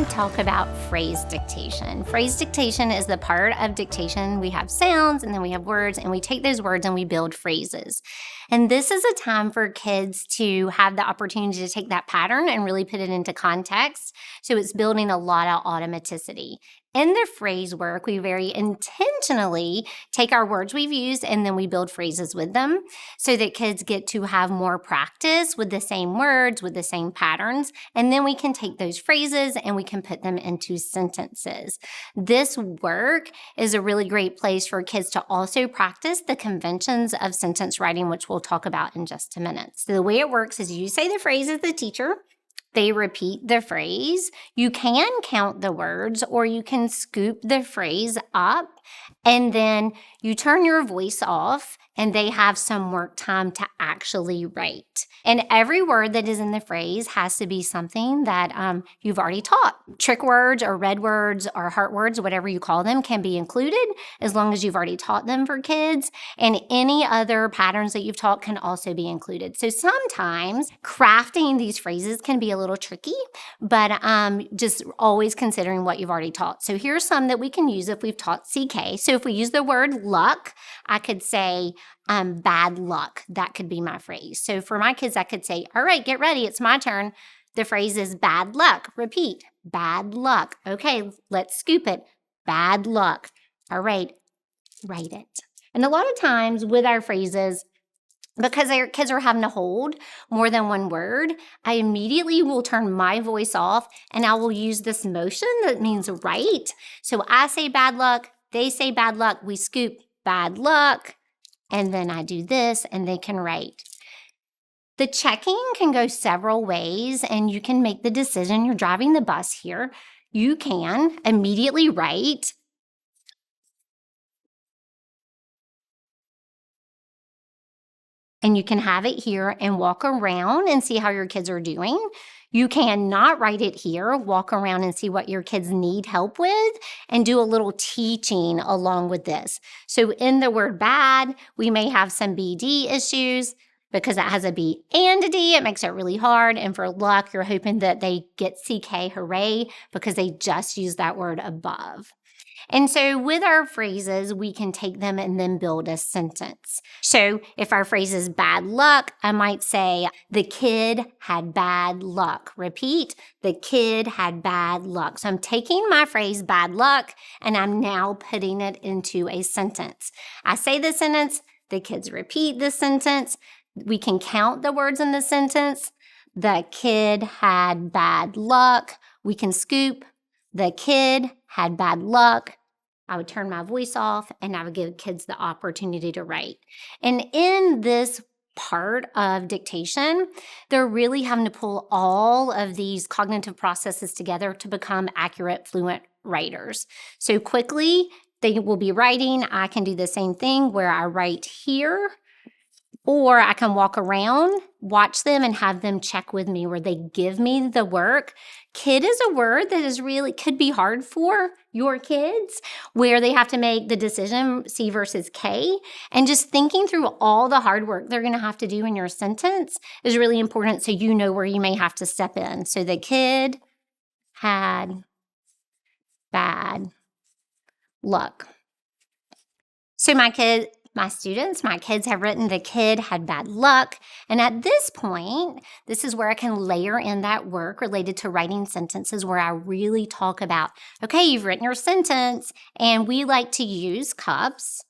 talk about phrase dictation. Phrase dictation is the part of dictation. We have sounds and then we have words, and we take those words and we build phrases. And this is a time for kids to have the opportunity to take that pattern and really put it into context. So it's building a lot of automaticity. In the phrase work, we very intentionally take our words we've used and then we build phrases with them so that kids get to have more practice with the same words, with the same patterns, and then we can take those phrases and we can put them into sentences. This work is a really great place for kids to also practice the conventions of sentence writing, which we'll talk about in just a minute. So the way it works is you say the phrase as the teacher. They repeat the phrase. You can count the words or you can scoop the phrase up, and then you turn your voice off and they have some work time to actually write. And every word that is in the phrase has to be something that you've already taught. Trick words or red words or heart words, whatever you call them, can be included as long as you've already taught them for kids. And any other patterns that you've taught can also be included. So sometimes crafting these phrases can be a little tricky, but just always considering what you've already taught. So here's some that we can use if we've taught CK. So if we use the word luck, I could say, bad luck. That could be my phrase. So for my kids, I could say, all right, get ready. It's my turn. The phrase is bad luck. Repeat, bad luck. Okay, let's scoop it. Bad luck. All right, write it. And a lot of times with our phrases, because our kids are having to hold more than one word, I immediately will turn my voice off and I will use this motion that means write. So I say bad luck, they say bad luck, we scoop bad luck, and then I do this and they can write. The checking can go several ways and you can make the decision. You're driving the bus here. You can immediately write. And you can have it here and walk around and see how your kids are doing. You can not write it here, walk around and see what your kids need help with, and do a little teaching along with this. So in the word bad, we may have some BD issues because it has a B and a D. It makes it really hard. And for luck, you're hoping that they get CK, hooray, because they just used that word above. And so with our phrases, we can take them and then build a sentence. So if our phrase is bad luck, I might say, the kid had bad luck. Repeat, the kid had bad luck. So I'm taking my phrase bad luck and I'm now putting it into a sentence. I say the sentence, the kids repeat the sentence. We can count the words in the sentence. The kid had bad luck. We can scoop. The kid had bad luck. I would turn my voice off and I would give kids the opportunity to write. And in this part of dictation, they're really having to pull all of these cognitive processes together to become accurate, fluent writers. So quickly, they will be writing. I can do the same thing where I write here, or I can walk around, watch them, and have them check with me where they give me the work. Kid is a word that is really could be hard for your kids, where they have to make the decision C versus K. And just thinking through all the hard work they're going to have to do in your sentence is really important so you know where you may have to step in. So the kid had bad luck. So my kids have written the kid had bad luck. And at this point, this is where I can layer in that work related to writing sentences where I really talk about, okay, you've written your sentence and we like to use cups.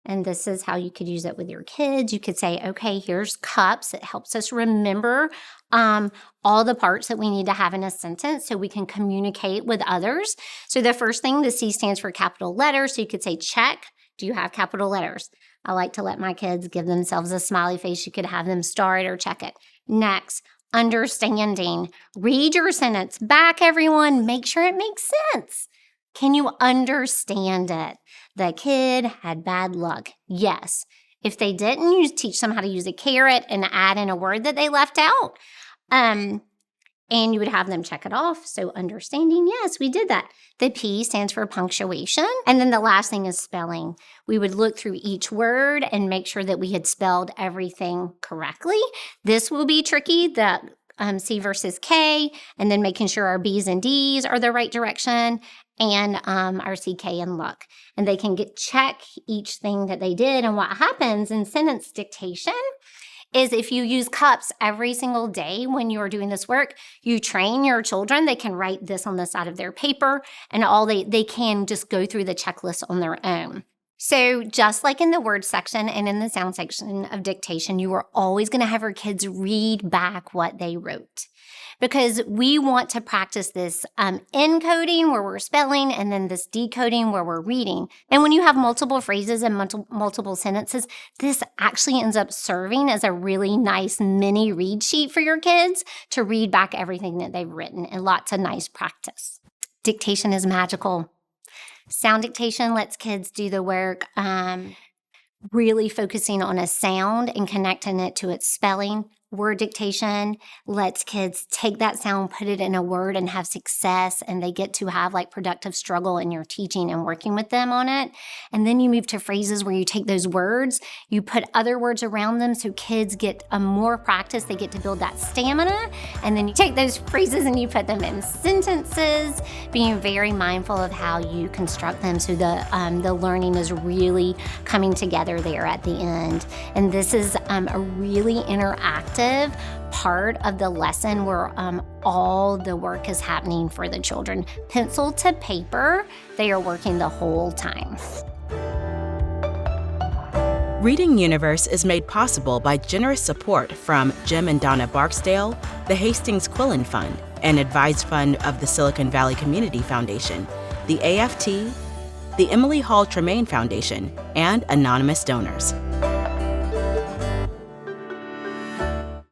And this is how you could use it with your kids. You could say, okay, here's cups. It helps us remember all the parts that we need to have in a sentence so we can communicate with others. So the first thing, the C stands for capital letters. So you could say check. Do you have capital letters? I like to let my kids give themselves a smiley face. You could have them star it or check it. Next, understanding. Read your sentence back, everyone. Make sure it makes sense. Can you understand it? The kid had bad luck. Yes. If they didn't, teach them how to use a caret and add in a word that they left out. And you would have them check it off. So understanding, yes, we did that. The P stands for punctuation. And then the last thing is spelling. We would look through each word and make sure that we had spelled everything correctly. This will be tricky. The C versus K, and then making sure our B's and D's are the right direction, and our CK and look. And they can check each thing that they did. And what happens in sentence dictation is if you use cups every single day when you're doing this work, you train your children. They can write this on the side of their paper, and they can just go through the checklist on their own. So just like in the word section and in the sound section of dictation, you are always going to have your kids read back what they wrote, because we want to practice this encoding where we're spelling, and then this decoding where we're reading. And when you have multiple phrases and multiple sentences, this actually ends up serving as a really nice mini read sheet for your kids to read back everything that they've written, and lots of nice practice. Dictation is magical. Sound dictation lets kids do the work, really focusing on a sound and connecting it to its spelling. Word dictation lets kids take that sound, put it in a word, and have success, and they get to have like productive struggle in your teaching and working with them on it. And then you move to phrases where you take those words, you put other words around them, so kids get a more practice, they get to build that stamina, and then you take those phrases and you put them in sentences, being very mindful of how you construct them, so the learning is really coming together there at the end. And this is a really interactive part of the lesson where all the work is happening for the children. Pencil to paper, they are working the whole time. Reading Universe is made possible by generous support from Jim and Donna Barksdale, the Hastings Quillen Fund, an advised fund of the Silicon Valley Community Foundation, the AFT, the Emily Hall Tremaine Foundation, and anonymous donors.